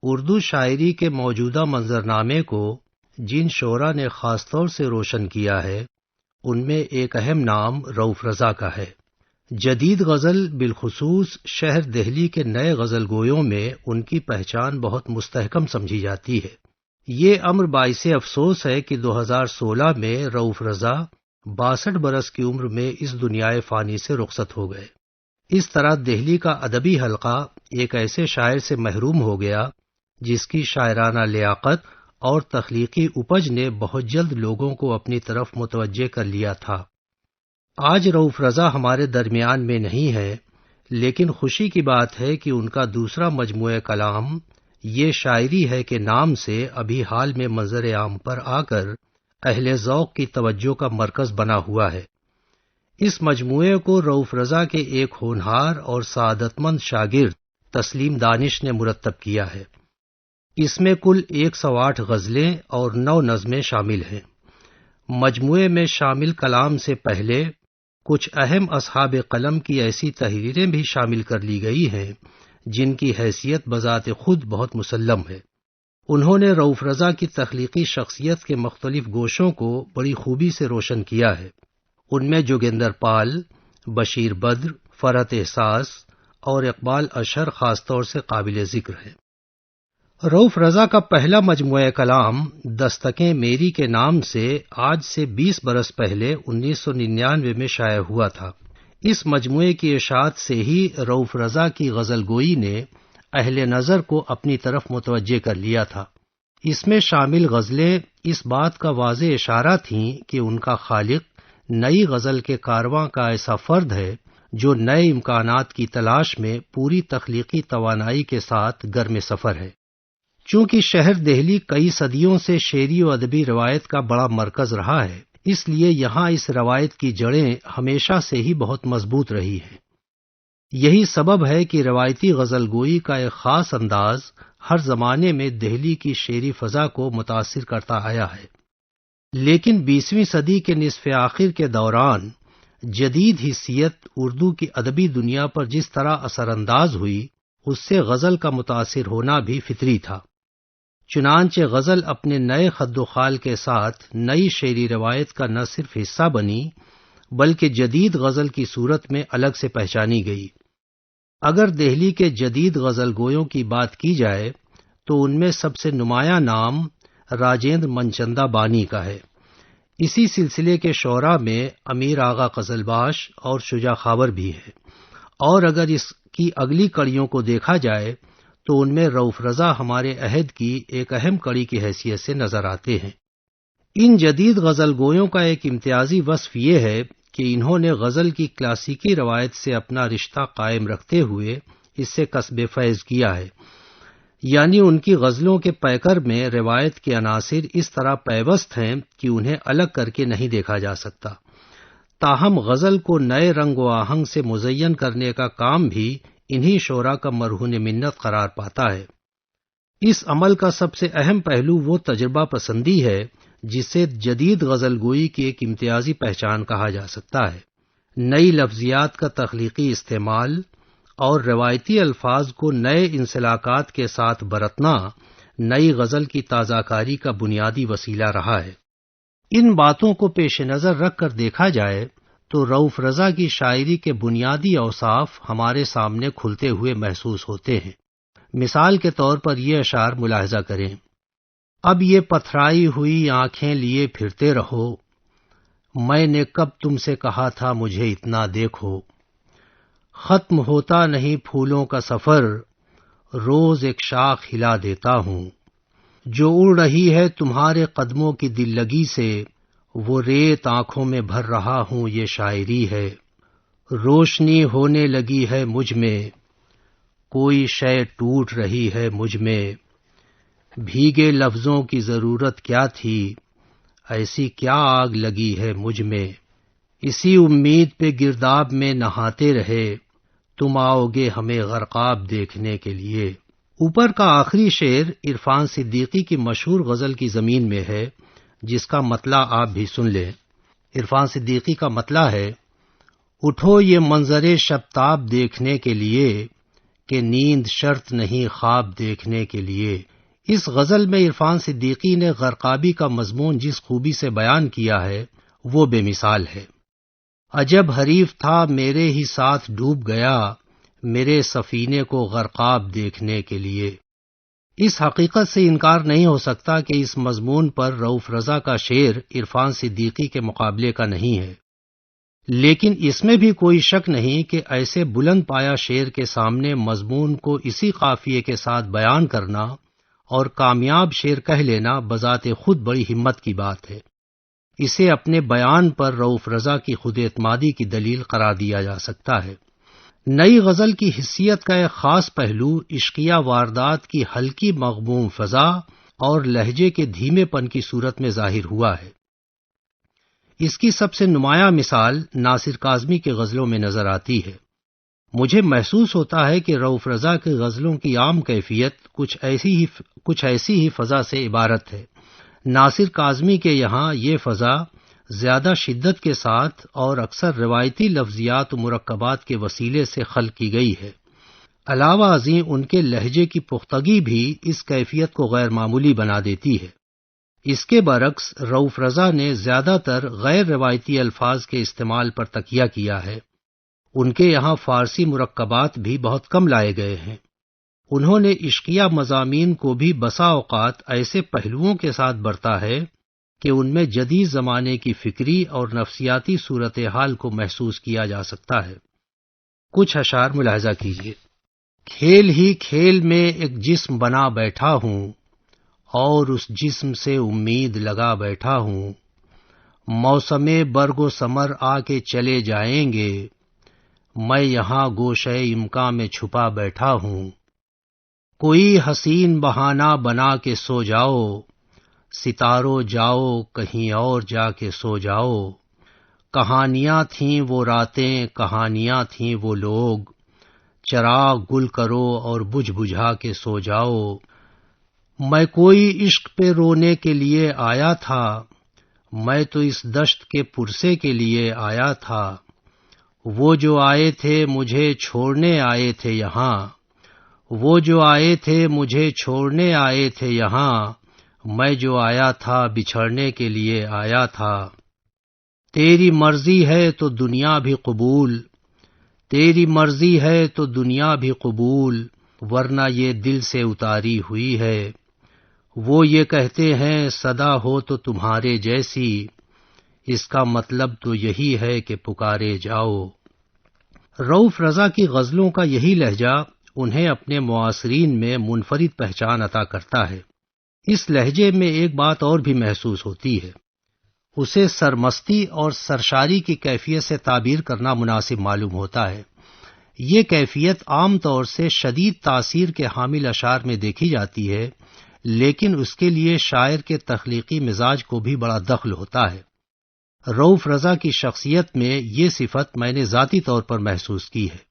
اردو شاعری کے موجودہ منظرنامے کو جن شعراء نے خاص طور سے روشن کیا ہے ان میں ایک اہم نام رؤف رضا کا ہے۔ جدید غزل بالخصوص شہر دہلی کے نئے غزل گویوں میں ان کی پہچان بہت مستحکم سمجھی جاتی ہے۔ یہ امر باعث افسوس ہے کہ 2016 میں رؤف رضا 62 برس کی عمر میں اس دنیائے فانی سے رخصت ہو گئے۔ اس طرح دہلی کا ادبی حلقہ ایک ایسے شاعر سے محروم ہو گیا جس کی شاعرانہ لیاقت اور تخلیقی اپج نے بہت جلد لوگوں کو اپنی طرف متوجہ کر لیا تھا۔ آج رؤف رضا ہمارے درمیان میں نہیں ہے، لیکن خوشی کی بات ہے کہ ان کا دوسرا مجموعہ کلام یہ شاعری ہے کہ نام سے ابھی حال میں منظر عام پر آ کر اہل ذوق کی توجہ کا مرکز بنا ہوا ہے۔ اس مجموعے کو رؤف رضا کے ایک ہونہار اور سعادت مند شاگرد تسلیم دانش نے مرتب کیا ہے۔ اس میں کل 108 غزلیں اور 9 نظمیں شامل ہیں۔ مجموعے میں شامل کلام سے پہلے کچھ اہم اصحاب قلم کی ایسی تحریریں بھی شامل کر لی گئی ہیں جن کی حیثیت بذات خود بہت مسلم ہے۔ انہوں نے رؤف رضا کی تخلیقی شخصیت کے مختلف گوشوں کو بڑی خوبی سے روشن کیا ہے۔ ان میں جوگیندر پال، بشیر بدر، فرحت احساس اور اقبال اشہر خاص طور سے قابل ذکر ہیں۔ رؤف رضا کا پہلا مجموعہ کلام دستکیں میری کے نام سے آج سے 20 برس پہلے 1999 میں شائع ہوا تھا۔ اس مجموعے کی اشاعت سے ہی رؤف رضا کی غزل گوئی نے اہل نظر کو اپنی طرف متوجہ کر لیا تھا۔ اس میں شامل غزلیں اس بات کا واضح اشارہ تھیں کہ ان کا خالق نئی غزل کے کارواں کا ایسا فرد ہے جو نئے امکانات کی تلاش میں پوری تخلیقی توانائی کے ساتھ گرم سفر ہے۔ چونکہ شہر دہلی کئی صدیوں سے شعری و ادبی روایت کا بڑا مرکز رہا ہے، اس لیے یہاں اس روایت کی جڑیں ہمیشہ سے ہی بہت مضبوط رہی ہیں۔ یہی سبب ہے کہ روایتی غزل گوئی کا ایک خاص انداز ہر زمانے میں دہلی کی شعری فضا کو متاثر کرتا آیا ہے۔ لیکن 20ویں صدی کے نصف آخر کے دوران جدید حیثیت اردو کی ادبی دنیا پر جس طرح اثر انداز ہوئی، اس سے غزل کا متاثر ہونا بھی فطری تھا۔ چنانچہ غزل اپنے نئے خد و خال کے ساتھ نئی شعری روایت کا نہ صرف حصہ بنی بلکہ جدید غزل کی صورت میں الگ سے پہچانی گئی۔ اگر دہلی کے جدید غزل گویوں کی بات کی جائے تو ان میں سب سے نمایاں نام راجندر منچندہ بانی کا ہے۔ اسی سلسلے کے شعراء میں امیر آغا قزلباش اور شجاع خاور بھی ہے، اور اگر اس کی اگلی کڑیوں کو دیکھا جائے تو ان میں رؤف رضا ہمارے عہد کی ایک اہم کڑی کی حیثیت سے نظر آتے ہیں۔ ان جدید غزل گویوں کا ایک امتیازی وصف یہ ہے کہ انہوں نے غزل کی کلاسیکی روایت سے اپنا رشتہ قائم رکھتے ہوئے اس سے کسب فیض کیا ہے، یعنی ان کی غزلوں کے پیکر میں روایت کے عناصر اس طرح پیوست ہیں کہ انہیں الگ کر کے نہیں دیکھا جا سکتا۔ تاہم غزل کو نئے رنگ و آہنگ سے مزین کرنے کا کام بھی انہی شعراء کا مرہون منت قرار پاتا ہے۔ اس عمل کا سب سے اہم پہلو وہ تجربہ پسندی ہے جسے جدید غزل گوئی کی ایک امتیازی پہچان کہا جا سکتا ہے۔ نئی لفظیات کا تخلیقی استعمال اور روایتی الفاظ کو نئے انسلاکات کے ساتھ برتنا نئی غزل کی تازہ کاری کا بنیادی وسیلہ رہا ہے۔ ان باتوں کو پیش نظر رکھ کر دیکھا جائے تو رؤف رضا کی شاعری کے بنیادی اوصاف ہمارے سامنے کھلتے ہوئے محسوس ہوتے ہیں۔ مثال کے طور پر یہ اشعار ملاحظہ کریں: اب یہ پتھرائی ہوئی آنکھیں لیے پھرتے رہو، میں نے کب تم سے کہا تھا مجھے اتنا دیکھو، ختم ہوتا نہیں پھولوں کا سفر، روز ایک شاخ ہلا دیتا ہوں، جو اڑ رہی ہے تمہارے قدموں کی دل لگی سے، وہ ریت آنکھوں میں بھر رہا ہوں یہ شاعری ہے، روشنی ہونے لگی ہے مجھ میں، کوئی شے ٹوٹ رہی ہے مجھ میں، بھیگے لفظوں کی ضرورت کیا تھی، ایسی کیا آگ لگی ہے مجھ میں، اسی امید پہ گرداب میں نہاتے رہے، تم آؤ گے ہمیں غرقاب دیکھنے کے لیے۔ اوپر کا آخری شعر عرفان صدیقی کی مشہور غزل کی زمین میں ہے، جس کا مطلع آپ بھی سن لیں۔ عرفان صدیقی کا مطلع ہے: اٹھو یہ منظر شب تاب دیکھنے کے لیے کہ نیند شرط نہیں خواب دیکھنے کے لیے۔ اس غزل میں عرفان صدیقی نے غرقابی کا مضمون جس خوبی سے بیان کیا ہے وہ بے مثال ہے۔ عجب حریف تھا میرے ہی ساتھ ڈوب گیا، میرے سفینے کو غرقاب دیکھنے کے لیے۔ اس حقیقت سے انکار نہیں ہو سکتا کہ اس مضمون پر رؤف رضا کا شعر عرفان صدیقی کے مقابلے کا نہیں ہے، لیکن اس میں بھی کوئی شک نہیں کہ ایسے بلند پایا شعر کے سامنے مضمون کو اسی قافیے کے ساتھ بیان کرنا اور کامیاب شعر کہہ لینا بذات خود بڑی ہمت کی بات ہے۔ اسے اپنے بیان پر رؤف رضا کی خود اعتمادی کی دلیل قرار دیا جا سکتا ہے۔ نئی غزل کی حیثیت کا ایک خاص پہلو عشقیہ واردات کی ہلکی مغموم فضا اور لہجے کے دھیمے پن کی صورت میں ظاہر ہوا ہے۔ اس کی سب سے نمایاں مثال ناصر کاظمی کے غزلوں میں نظر آتی ہے۔ مجھے محسوس ہوتا ہے کہ رؤف رضا کی غزلوں کی عام کیفیت کچھ ایسی ہی فضا سے عبارت ہے۔ ناصر کاظمی کے یہاں یہ فضا زیادہ شدت کے ساتھ اور اکثر روایتی لفظیات و مرکبات کے وسیلے سے خلق کی گئی ہے۔ علاوہ ازیں ان کے لہجے کی پختگی بھی اس کیفیت کو غیر معمولی بنا دیتی ہے۔ اس کے برعکس رؤف رضا نے زیادہ تر غیر روایتی الفاظ کے استعمال پر تکیہ کیا ہے۔ ان کے یہاں فارسی مرکبات بھی بہت کم لائے گئے ہیں۔ انہوں نے عشقیہ مضامین کو بھی بسا اوقات ایسے پہلوؤں کے ساتھ برتا ہے کہ ان میں جدید زمانے کی فکری اور نفسیاتی صورتحال کو محسوس کیا جا سکتا ہے۔ کچھ اشعار ملاحظہ کیجیے۔ کھیل ہی کھیل میں ایک جسم بنا بیٹھا ہوں اور اس جسم سے امید لگا بیٹھا ہوں، موسم برگ و ثمر آ کے چلے جائیں گے، میں یہاں گوشہ امکان میں چھپا بیٹھا ہوں۔ کوئی حسین بہانہ بنا کے سو جاؤ، ستاروں جاؤ کہیں اور جا کے سو جاؤ، کہانیاں تھیں وہ راتیں کہانیاں تھیں وہ لوگ، چراغ گل کرو اور بجھ بجھا کے سو جاؤ۔ میں کوئی عشق پہ رونے کے لیے آیا تھا، میں تو اس دشت کے پرسے کے لیے آیا تھا، وہ جو آئے تھے مجھے چھوڑنے آئے تھے یہاں، وہ جو آئے تھے مجھے چھوڑنے آئے تھے یہاں، میں جو آیا تھا بچھڑنے کے لیے آیا تھا۔ تیری مرضی ہے تو دنیا بھی قبول، تیری مرضی ہے تو دنیا بھی قبول، ورنہ یہ دل سے اتاری ہوئی ہے۔ وہ یہ کہتے ہیں صدا ہو تو تمہارے جیسی، اس کا مطلب تو یہی ہے کہ پکارے جاؤ۔ رؤف رضا کی غزلوں کا یہی لہجہ انہیں اپنے معاصرین میں منفرد پہچان عطا کرتا ہے۔ اس لہجے میں ایک بات اور بھی محسوس ہوتی ہے، اسے سرمستی اور سرشاری کی کیفیت سے تعبیر کرنا مناسب معلوم ہوتا ہے۔ یہ کیفیت عام طور سے شدید تاثیر کے حامل اشعار میں دیکھی جاتی ہے، لیکن اس کے لیے شاعر کے تخلیقی مزاج کو بھی بڑا دخل ہوتا ہے۔ رؤف رضا کی شخصیت میں یہ صفت میں نے ذاتی طور پر محسوس کی ہے۔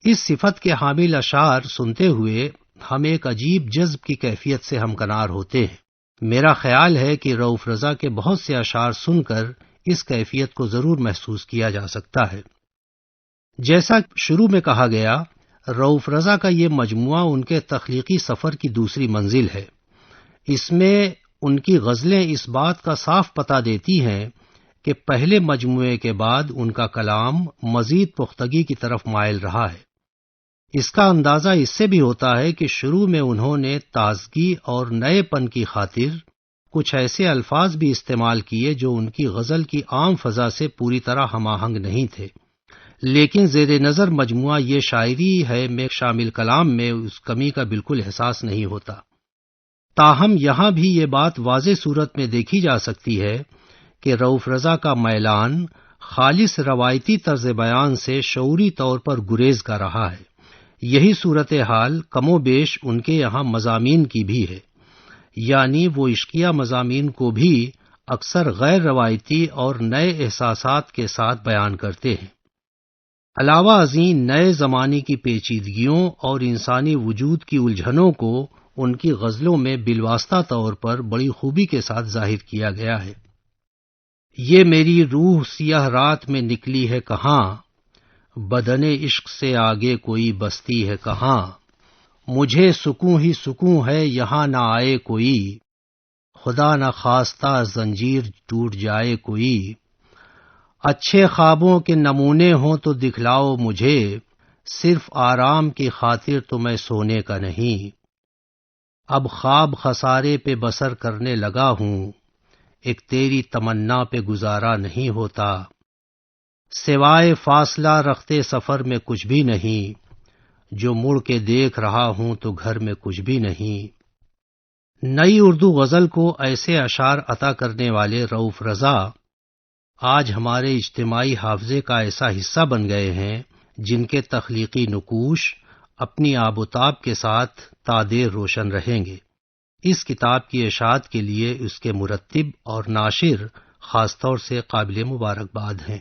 اس صفت کے حامل اشعار سنتے ہوئے ہم ایک عجیب جذب کی کیفیت سے ہمکنار ہوتے ہیں۔ میرا خیال ہے کہ رؤف رضا کے بہت سے اشعار سن کر اس کیفیت کو ضرور محسوس کیا جا سکتا ہے۔ جیسا شروع میں کہا گیا، رؤف رضا کا یہ مجموعہ ان کے تخلیقی سفر کی دوسری منزل ہے۔ اس میں ان کی غزلیں اس بات کا صاف پتہ دیتی ہیں کہ پہلے مجموعے کے بعد ان کا کلام مزید پختگی کی طرف مائل رہا ہے۔ اس کا اندازہ اس سے بھی ہوتا ہے کہ شروع میں انہوں نے تازگی اور نئے پن کی خاطر کچھ ایسے الفاظ بھی استعمال کیے جو ان کی غزل کی عام فضا سے پوری طرح ہم آہنگ نہیں تھے، لیکن زیر نظر مجموعہ یہ شاعری ہے میں شامل کلام میں اس کمی کا بالکل احساس نہیں ہوتا۔ تاہم یہاں بھی یہ بات واضح صورت میں دیکھی جا سکتی ہے کہ رؤف رضا کا میلان خالص روایتی طرز بیان سے شعوری طور پر گریز کا رہا ہے۔ یہی صورتحال کم و بیش ان کے یہاں مضامین کی بھی ہے، یعنی وہ عشقیہ مضامین کو بھی اکثر غیر روایتی اور نئے احساسات کے ساتھ بیان کرتے ہیں۔ علاوہ ازیں نئے زمانے کی پیچیدگیوں اور انسانی وجود کی الجھنوں کو ان کی غزلوں میں بالواسطہ طور پر بڑی خوبی کے ساتھ ظاہر کیا گیا ہے۔ یہ میری روح سیاہ رات میں نکلی ہے کہاں، بدن عشق سے آگے کوئی بستی ہے کہاں، مجھے سکون ہی سکون ہے یہاں نہ آئے کوئی، خدا نہ خواستہ زنجیر ٹوٹ جائے کوئی، اچھے خوابوں کے نمونے ہوں تو دکھلاؤ مجھے، صرف آرام کی خاطر تو میں سونے کا نہیں، اب خواب خسارے پہ بسر کرنے لگا ہوں، ایک تیری تمنا پہ گزارا نہیں ہوتا، سوائے فاصلہ رکھتے سفر میں کچھ بھی نہیں، جو مڑ کے دیکھ رہا ہوں تو گھر میں کچھ بھی نہیں۔ نئی اردو غزل کو ایسے اشعار عطا کرنے والے رؤف رضا آج ہمارے اجتماعی حافظے کا ایسا حصہ بن گئے ہیں جن کے تخلیقی نقوش اپنی آب و تاب کے ساتھ تادیر روشن رہیں گے۔ اس کتاب کی اشاعت کے لیے اس کے مرتب اور ناشر خاص طور سے قابل مبارکباد ہیں۔